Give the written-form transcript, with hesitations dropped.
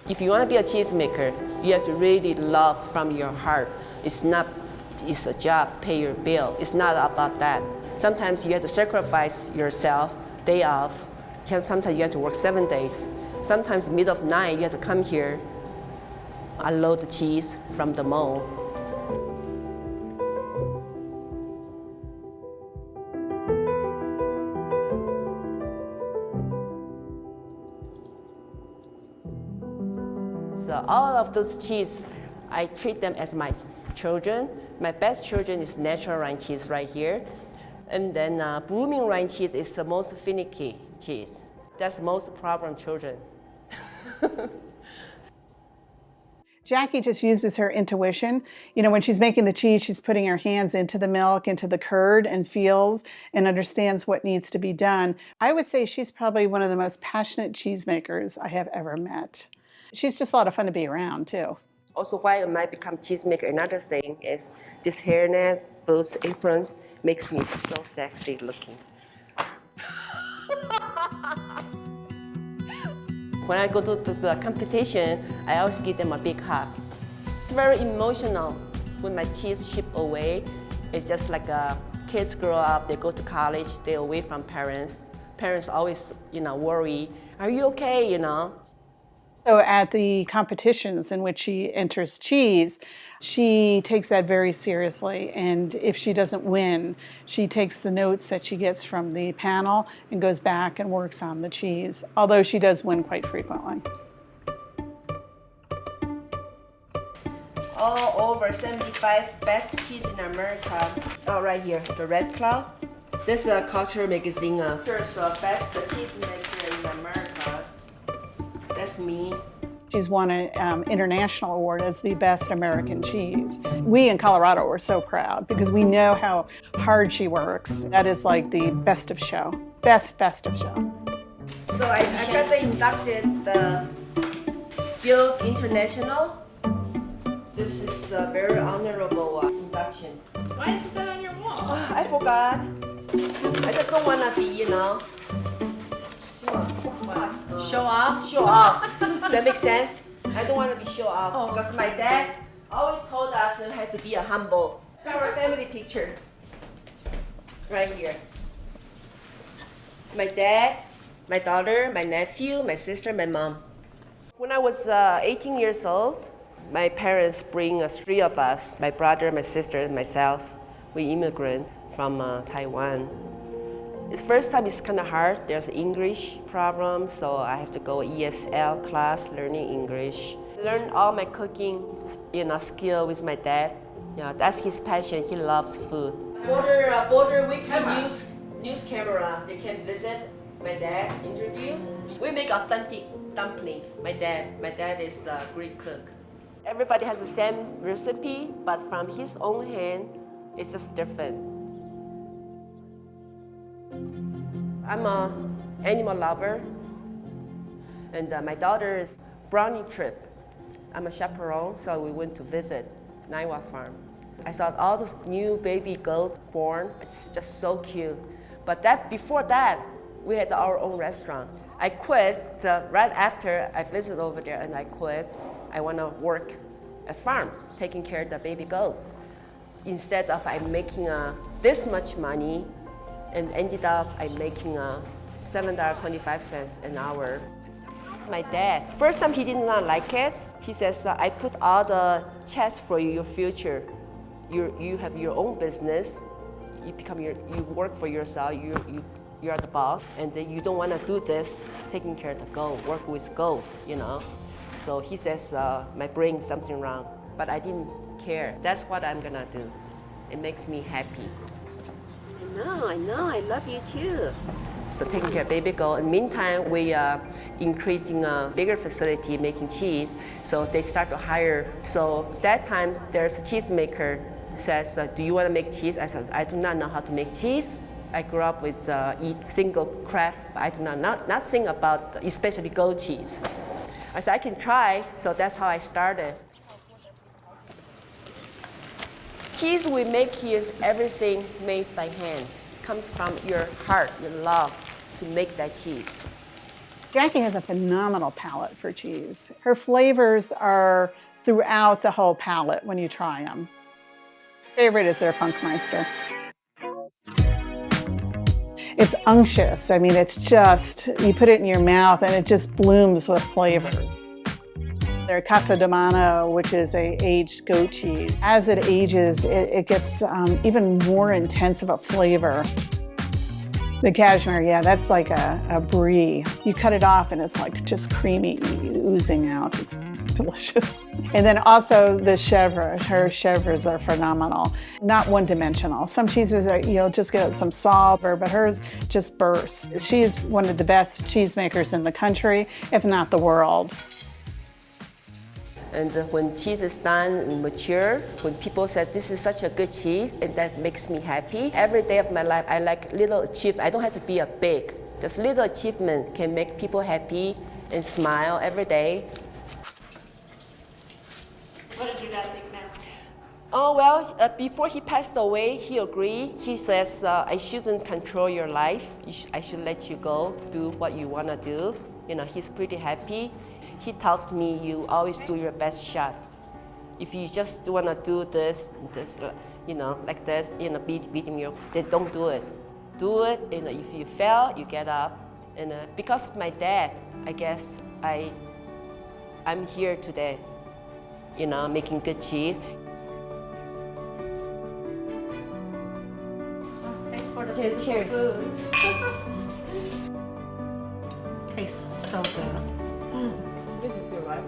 If you want to be a cheesemaker, you have to really love from your heart. It's a job, pay your bill. It's not about that. Sometimes you have to sacrifice yourself, day off. Sometimes you have to work 7 days. Sometimes middle of night, you have to come here, unload the cheese from the mold. So all of those cheese, I treat them as my children. My best children is natural rind cheese right here. And then blooming rind cheese is the most finicky cheese. That's most problem children. Jackie just uses her intuition. You know, when she's making the cheese, she's putting her hands into the milk, into the curd, and feels and understands what needs to be done. I would say she's probably one of the most passionate cheesemakers I have ever met. She's just a lot of fun to be around, too. Also, why I might become cheesemaker, another thing is this hairnet, boost apron, makes me so sexy looking. When I go to the competition, I always give them a big hug. It's very emotional when my cheese ship away. It's just like kids grow up, they go to college, they're away from parents. Parents always, worry, are you okay, So at the competitions in which she enters cheese, she takes that very seriously. And if she doesn't win, she takes the notes that she gets from the panel and goes back and works on the cheese, although she does win quite frequently. All over 75 best cheese in America. Oh, right here, the Red Cloud. This is a culture magazine. First, best cheesemaker in America. That's me. She's won an international award as the best American cheese. We in Colorado were so proud because we know how hard she works. That is like the best of show. Best of show. So I got inducted the Guild International. This is a very honorable induction. Why is that on your wall? I forgot. I just don't want to be, Show off? show off. Does that make sense? I don't want to be show off because my dad always told us it had to be a humble. It's our family picture. Right here. My dad, my daughter, my nephew, my sister, my mom. When I was 18 years old, my parents bring us 3 of us, my brother, my sister, and myself. We immigrant from Taiwan. The first time it's kind of hard. There's an English problem, so I have to go ESL class, learning English. Learn all my cooking, skill with my dad. That's his passion. He loves food. Border, we can use news camera. They can visit my dad, interview. We make authentic dumplings. My dad is a great cook. Everybody has the same recipe, but from his own hand, it's just different. I'm an animal lover, and my daughter is brownie trip. I'm a chaperone, so we went to visit Naiwa farm. I saw all those new baby goats born. It's just so cute. But before that, we had our own restaurant. I quit right after I visited over there, and I quit. I want to work at farm, taking care of the baby goats. Instead of I'm making this much money, and ended up I'm making $7.25 an hour. My dad, first time he did not like it. He says, I put all the checks for you, your future. You have your own business. You work for yourself. You are the boss, and then you don't want to do this, taking care of the goat, work with goat, So he says, my brain is something wrong, but I didn't care. That's what I'm gonna do. It makes me happy. I know, I love you too. So taking care of baby goat. In the meantime, we increasing a bigger facility making cheese. So they start to hire. So that time, there's a cheesemaker says, do you want to make cheese? I said, I do not know how to make cheese. I grew up with eat single craft. I do not think about especially goat cheese. I said, I can try. So that's how I started. Cheese we make here is everything made by hand. It comes from your heart, your love to make that cheese. Jackie has a phenomenal palate for cheese. Her flavors are throughout the whole palate when you try them. Favorite is their Funkmeister. It's unctuous. I mean, it's just, you put it in your mouth and it just blooms with flavors. Their Casa de Mano, which is a aged goat cheese. As it ages, it gets even more intense of a flavor. The cashmere, yeah, that's like a brie. You cut it off and it's like just creamy, oozing out. It's delicious. And then also the chèvre. Her chèvres are phenomenal. Not one-dimensional. Some cheeses, you'll just get some salt, but hers just bursts. She's one of the best cheesemakers in the country, if not the world. And when cheese is done and mature, when people say this is such a good cheese, and that makes me happy. Every day of my life, I like little achievement. I don't have to be a big. Just little achievement can make people happy and smile every day. What did your dad think now? Oh, well, before he passed away, he agreed. He says, I shouldn't control your life. I should let you go, do what you want to do. You know, he's pretty happy. He taught me, you always do your best shot. If you just want to do this, you know, like this, you know, beating you, then don't do it. Do it, you know, if you fail, you get up. And because of my dad, I guess I'm here today, you know, making good cheese. Thanks for the Cheers. food. Tastes so good. This is your right.